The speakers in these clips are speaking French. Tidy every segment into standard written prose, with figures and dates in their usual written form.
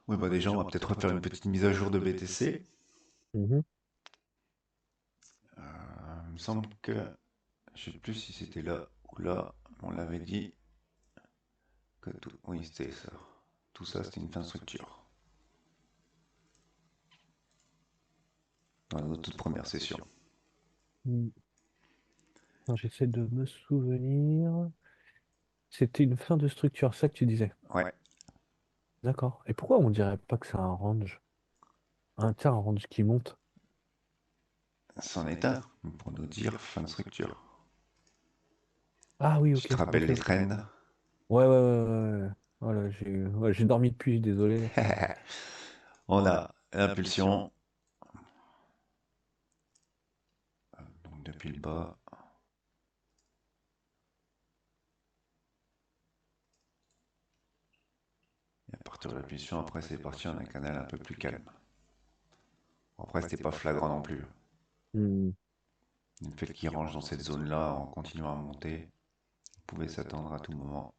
Oui, bah déjà, on va peut-être refaire une petite mise à jour de BTC. Mhm. Il me semble que, je sais plus si c'était là ou là, on l'avait dit que tout, oui, c'était ça. Tout ça, c'était une fin de structure dans notre toute première session. Mm. Non, j'essaie de me souvenir. C'était une fin de structure, ça que tu disais. Ouais, D'accord. Et pourquoi on dirait pas que c'est un range? Tiens, un range qui monte. c'en est un, pour nous dire fin de structure. Ah oui, Tu ok, te rappelles ok, les ok. trends? Ouais, ouais, ouais, ouais, ouais. Voilà, j'ai dormi depuis, désolé. On a l'impulsion, donc depuis le bas, et à partir de l'impulsion, après c'est parti en un canal un peu plus calme. Après, c'était pas flagrant non plus. Hmm, Le fait qu'il range dans cette zone-là en continuant à monter, on pouvait s'attendre à tout moment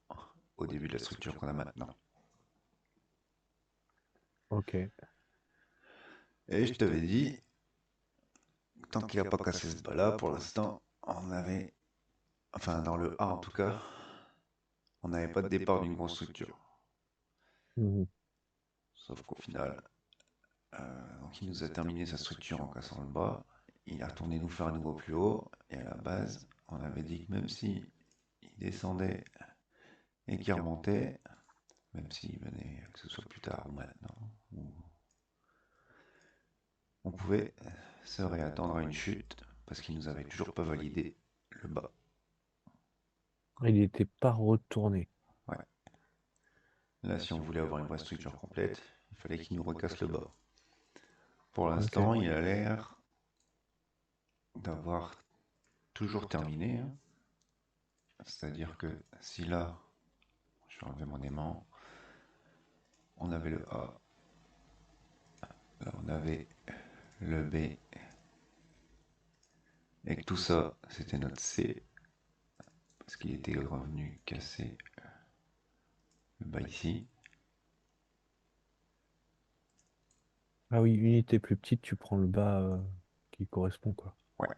au début de la structure qu'on a maintenant. ok. Et je t'avais dit, tant qu'il n'a pas cassé ce bas-là, pour l'instant, on avait, enfin dans le A en tout cas, on n'avait pas de départ d'une grosse structure. Mhm. Sauf qu'au final, donc il nous a terminé sa structure en cassant le bas. Il a retourné nous faire un nouveau plus haut. Et à la base, on avait dit que même si il descendait et qu'il remontait, même s'il venait, que ce soit plus tard ou maintenant, on pouvait se réattendre à une chute parce qu'il nous avait toujours pas validé le bas. Il n'était pas retourné. Ouais. Là, si on voulait avoir une vraie structure complète, il fallait qu'il nous recasse le bas. Pour Ok. l'instant, il a l'air d'avoir toujours terminé, hein. C'est-à-dire que si là, je vais enlever mon aimant, on avait le A, là on avait le B, et que tout ça, c'était notre C, parce qu'il était revenu casser le bas ici. Ah oui, unité plus petite, tu prends le bas qui correspond, quoi. Ouais.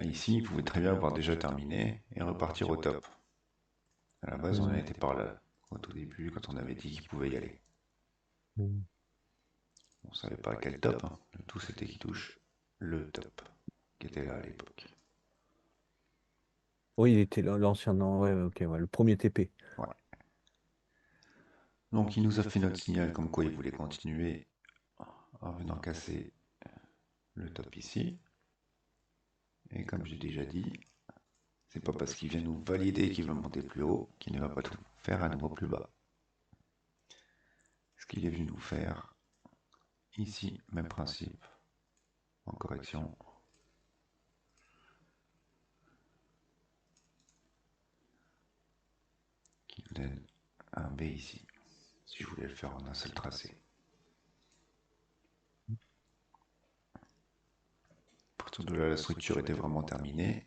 Et ici, il pouvait très bien avoir déjà terminé et repartir au top. À la base, on a Hmm, été par là, au tout début, quand on avait dit qu'il pouvait y aller. hmm. On savait pas à quel top, hein. Le tout, c'était qu'il touche le top, qui était là à l'époque. Oui, il était l'ancien, non, ouais, ok, ouais, le premier TP. Ouais. Donc, il nous a fait notre signal comme quoi il voulait continuer en venant casser le top ici. Et comme j'ai déjà dit, c'est pas parce qu'il vient nous valider qu'il veut monter plus haut qu'il ne va pas tout faire à nouveau plus bas. Ce qu'il est venu nous faire ici, même principe, en correction, qui nous donne un B ici, si je voulais le faire en un seul tracé. À partir de là, la structure était vraiment terminée.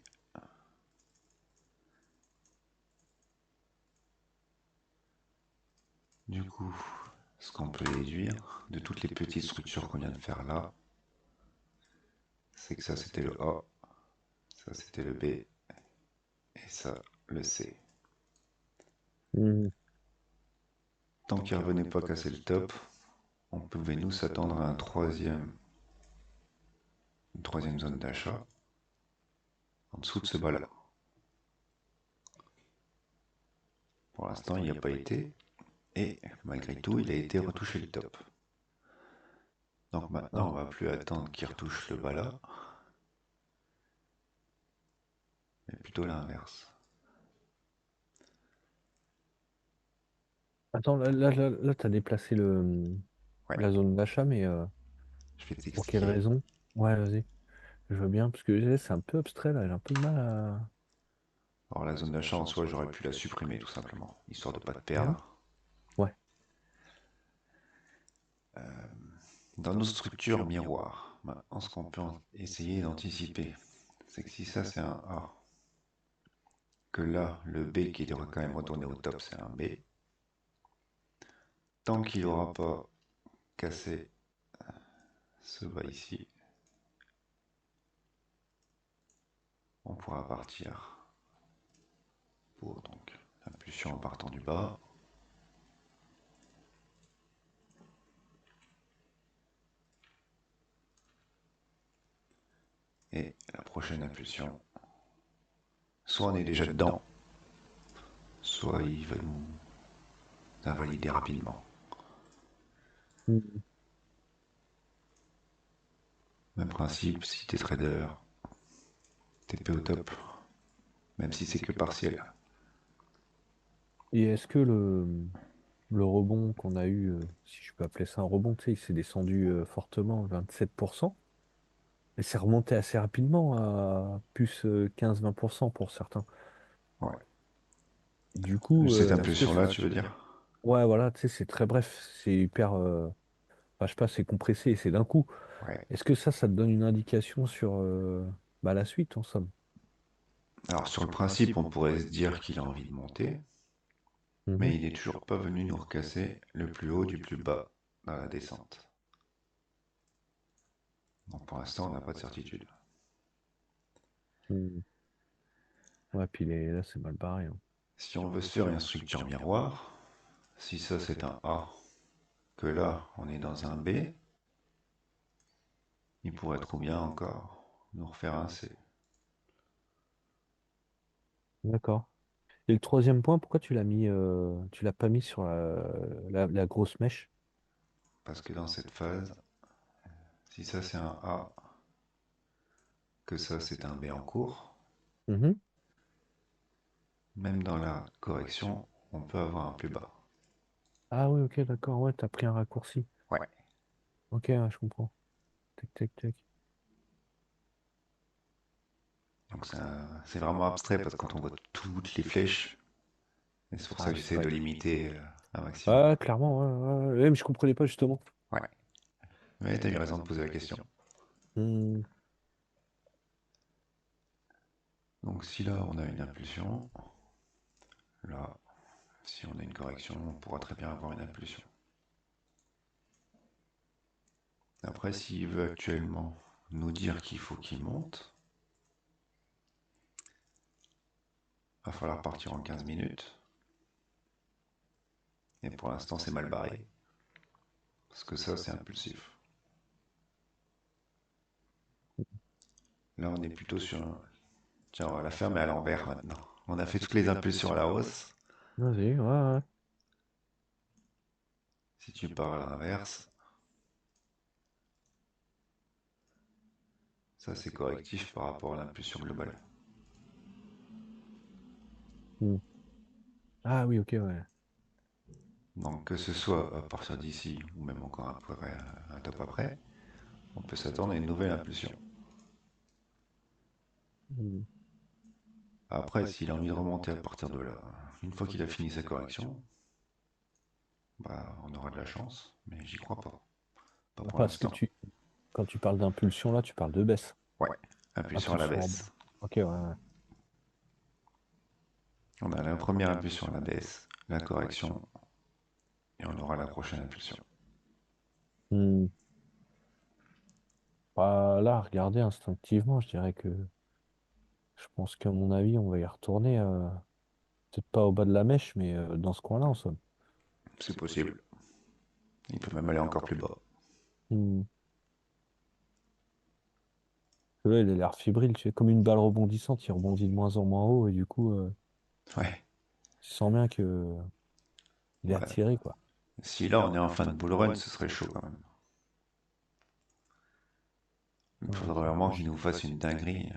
Du coup, ce qu'on peut déduire de toutes les petites structures qu'on vient de faire là, c'est que ça c'était le A, ça c'était le B, et ça le C. Hmm. Tant qu'il ne revenait pas casser le top, on pouvait nous s'attendre à une troisième zone d'achat en dessous de ce bas-là. Pour l'instant, il n'y a pas été, et malgré tout, il a été retouché le top. Donc Ah. maintenant, on va plus attendre qu'il retouche le bas-là, mais plutôt l'inverse. Attends, là, t'as déplacé Ouais, la zone d'achat, mais je vais pour quelle t'expliquer. raison? Ouais, vas-y. Je veux bien, parce que c'est un peu abstrait, là, j'ai un peu de mal à... Alors la zone d'achat en soi, j'aurais pu la supprimer tout simplement, histoire de ne pas te Mhm. perdre. Ouais. Dans nos structures miroirs, maintenant ce qu'on peut essayer d'anticiper, c'est que si ça c'est un A, que là le B qui est quand même retourné au top c'est un B, tant qu'il n'aura pas cassé ce bas ici, on pourra partir pour donc l'impulsion en partant du bas. Et la prochaine impulsion, soit on est déjà dedans, soit il va nous invalider rapidement. Hmm. Même principe, si t'es trader, TP au top, même si c'est que partiel. Et est-ce que le rebond qu'on a eu, si je peux appeler ça un rebond, tu sais, il s'est descendu fortement, 27%, et c'est remonté assez rapidement à plus 15-20% pour certains. Ouais. Du coup, Cette est-ce que impulsion-là, tu veux dire? ouais, voilà, tu sais, c'est très bref, c'est hyper, enfin, je sais pas, c'est compressé, c'est d'un coup. Ouais. Est-ce que ça te donne une indication sur bah, la suite, en somme? Alors sur le principe, on pourrait se dire qu'il a envie de monter, Mhm. mais il n'est toujours pas venu nous recasser le plus haut du plus bas dans la descente. Donc pour l'instant, on n'a pas de certitude. Hmm. Ouais, puis là, c'est mal barré, hein. Si on veut se faire une structure miroir, si ça c'est un A, que là on est dans un B, il pourrait trop bien encore nous refaire un C. D'accord. Et le troisième point, pourquoi tu l'as pas mis sur la grosse mèche? Parce que dans cette phase, si ça c'est un A, que ça c'est un B en cours, Mhm. même dans la correction, on peut avoir un plus bas. Ah oui, ok, d'accord, ouais, t'as pris un raccourci. Ouais. Ok, ouais, je comprends. Tac, tac, tac. Donc c'est vraiment abstrait parce que quand on voit toutes les flèches, et c'est pour ça Ah, que c'est j'essaie pas. de limiter un maximum. Ah, clairement, ouais, ouais, ouais, mais je comprenais pas justement. Ouais. Mais t'as eu raison de poser la question. Hmm. Donc si là on a une impulsion, là si on a une correction, on pourra très bien avoir une impulsion. Après s'il veut actuellement nous dire qu'il faut qu'il monte, va falloir partir en 15 minutes. Et pour l'instant c'est mal barré. Parce que ça c'est impulsif. Là on est plutôt sur un... Tiens, on va la faire mais à l'envers maintenant. On a fait toutes les impulsions à la hausse. Vas-y, ouais, ouais. Si tu pars à l'inverse, ça c'est correctif par rapport à l'impulsion globale. Hmm. Ah oui, ok, ouais. Donc que ce soit à partir d'ici ou même encore après, un top après, on peut s'attendre à une nouvelle impulsion. Hmm. Après, s'il a envie de remonter à partir de là, une fois qu'il a fini sa correction, bah, on aura de la chance, mais j'y crois pas. Pas pour Parce que l'instant. quand tu parles d'impulsion, là, tu parles de baisse. Ouais, impulsion à la Impulsion en bas. baisse. Ok, ouais, ouais. On a la première impulsion à la baisse, la correction, et on aura la prochaine impulsion. Hmm. Bah, là, regarder instinctivement, je dirais que je pense qu'à mon avis, on va y retourner. Peut-être pas au bas de la mèche, mais dans ce coin-là, en somme. C'est possible. Il peut même aller encore plus bas. Hmm. Parce que là, il a l'air fébrile, tu sais, comme une balle rebondissante, il rebondit de moins en moins haut, et du coup, Ouais, tu sens bien que il est ouais. attiré, quoi. Si là on est en fin de bull run, ce serait chaud quand même. Il Ouais, faudrait vraiment qu'il nous fasse une dinguerie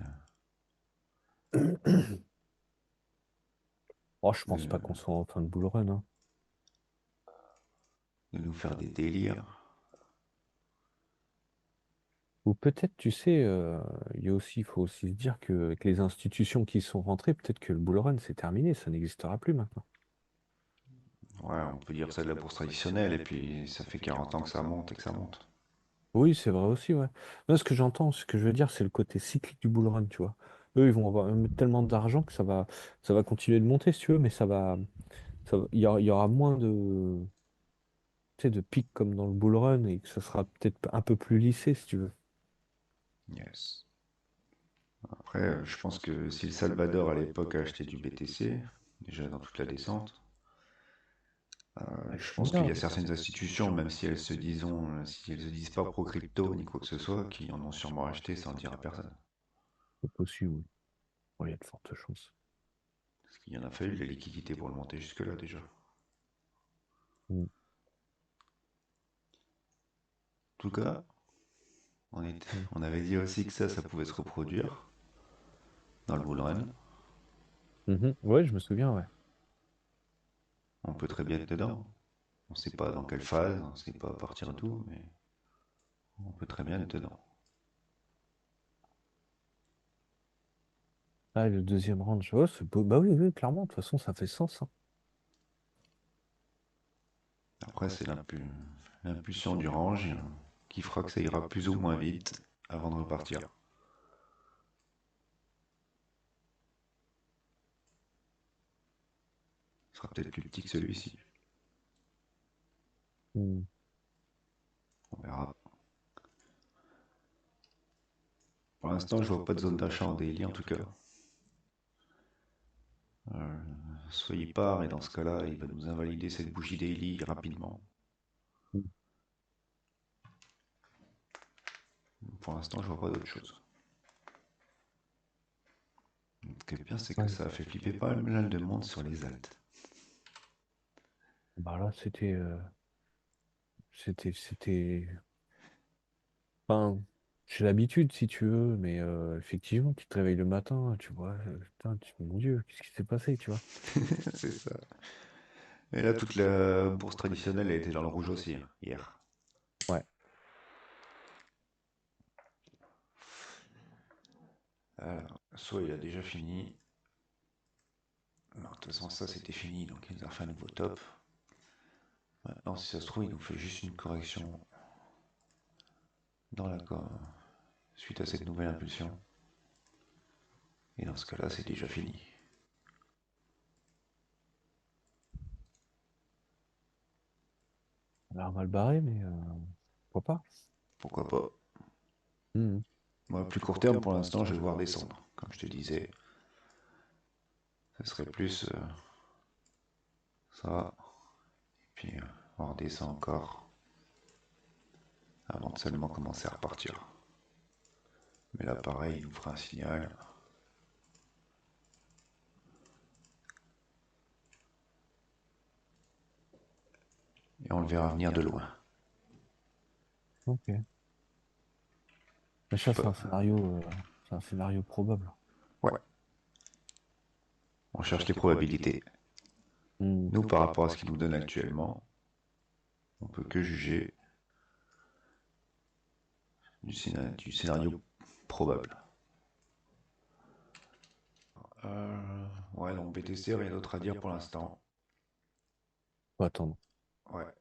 oh, je pense pas de, qu'on soit en fin de bull run, hein. de nous faire des délires. Ou peut-être, tu sais, il faut aussi se dire qu'avec les institutions qui sont rentrées, peut-être que le bull run, c'est terminé, ça n'existera plus maintenant. Ouais, on peut dire ça de la bourse traditionnelle, et puis ça fait 40 ans que ça monte et que ça monte. Oui, c'est vrai aussi, ouais. Moi, ce que j'entends, ce que je veux dire, c'est le côté cyclique du bull run, tu vois. Eux, ils vont avoir tellement d'argent que ça va continuer de monter, si tu veux, mais il y aura moins de, tu sais, de pics comme dans le bull run et que ça sera peut-être un peu plus lissé si tu veux. Yes. Après, je pense que si le Salvador à l'époque a acheté du BTC, déjà dans toute la descente, Ah, ils je font pense qu'il y bien. a certaines institutions, même si elles se disent pas pro crypto ni quoi que ce soit, qui en ont sûrement acheté sans dire à personne. C'est possible, oui. Bon, il y a de fortes chances. Parce qu'il y en a fallu de la liquidité pour le monter jusque-là déjà. En Mm. tout cas, Mm. on avait dit aussi que ça pouvait se reproduire dans le bull run. Mhm. Ouais, je me souviens, ouais. On peut très bien être dedans. On ne sait pas dans quelle phase, on ne sait pas à partir d'où, mais on peut très bien être dedans. Ah, le deuxième round, ouais, bah oui, oui, clairement, de toute façon, ça fait sens, hein. Après, c'est l'impulsion du range qui fera que ça ira plus ou moins vite avant de repartir. Ce sera peut-être plus petit que celui-ci. Mm. On verra. Pour l'instant, je vois pas de zone d'achat en daily en tout cas. Euh, soit il part et dans ce cas-là, il va nous invalider cette bougie daily rapidement. Mm. Pour l'instant, je vois pas d'autre chose. Ce qui est bien, c'est que Ouais. ça a fait flipper pas mal de monde sur les altes. Bah là, c'était. Enfin, j'ai l'habitude, si tu veux, mais effectivement, tu te réveilles le matin, tu vois, putain, mon Dieu, qu'est-ce qui s'est passé, tu vois? C'est ça. Et là, toute la bourse traditionnelle a été dans le rouge aussi, hein, hier. Ouais. Alors, soit il a déjà fini. Non, de toute façon, ça c'était fini, donc il nous a refait un nouveau top. Maintenant, si ça se trouve, il nous fait juste une correction dans suite à cette nouvelle impulsion. Et dans ce cas-là, c'est déjà fini. On a l'air mal barré, mais pourquoi pas? Pourquoi pas? Mhm. Moi, plus court terme, pour l'instant, je vais le voir descendre. Comme je te disais, ce serait plus ça. Et puis, on redescend encore avant de seulement commencer à repartir. Mais là, pareil, il nous fera un signal. Et on le verra venir de loin. Ok. Mais Je sais ça, pas. c'est un scénario probable. Ouais, on cherche les probabilités. Mhm. Nous, par rapport à ce qu'il nous donne actuellement, on peut que juger du scénario probable. Ouais, donc BTC, rien d'autre à dire pour l'instant. Faut attendre. Ouais,